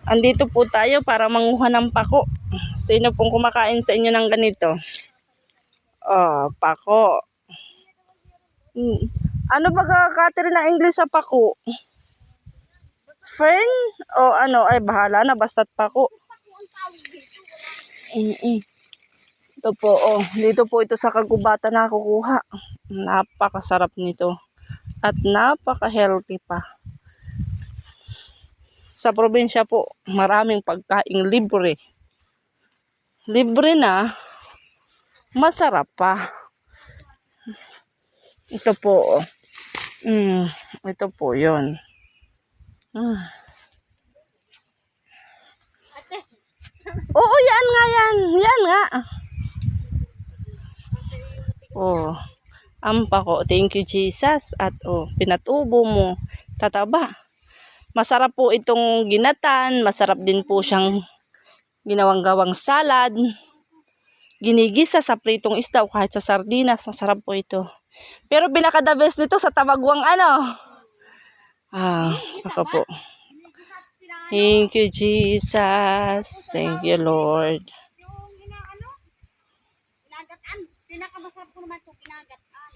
Andito po tayo para manguha ng pako. Sino pong kumakain sa inyo ng ganito? Oh, pako. Ano ba Catherine na English sa pako? Fern? O ano? Ay, bahala na. Basta't pako. Ito po, oh. Dito po ito sa kagubatan na kukuha. Napakasarap nito. At napaka-healthy pa. Sa probinsya po, maraming pagkaing libre. Libre na, masarap pa. Ito po, oh. Ito po, yun. Oo, yan nga yan. Yan nga. Oh, ampa ko. Thank you, Jesus. At oh, pinatubo mo. Tataba. Masarap po itong ginatan. Masarap din po siyang ginawang-gawang salad. Ginigisa sa pritong isda o kahit sa sardinas. Masarap po ito. Pero pinaka-the best nito sa tabagwang ano. Ako po. Thank you, Jesus. Thank you, Lord. Yung inaano? Pinagataan. Pinakamasarap ko naman ito, pinagataan.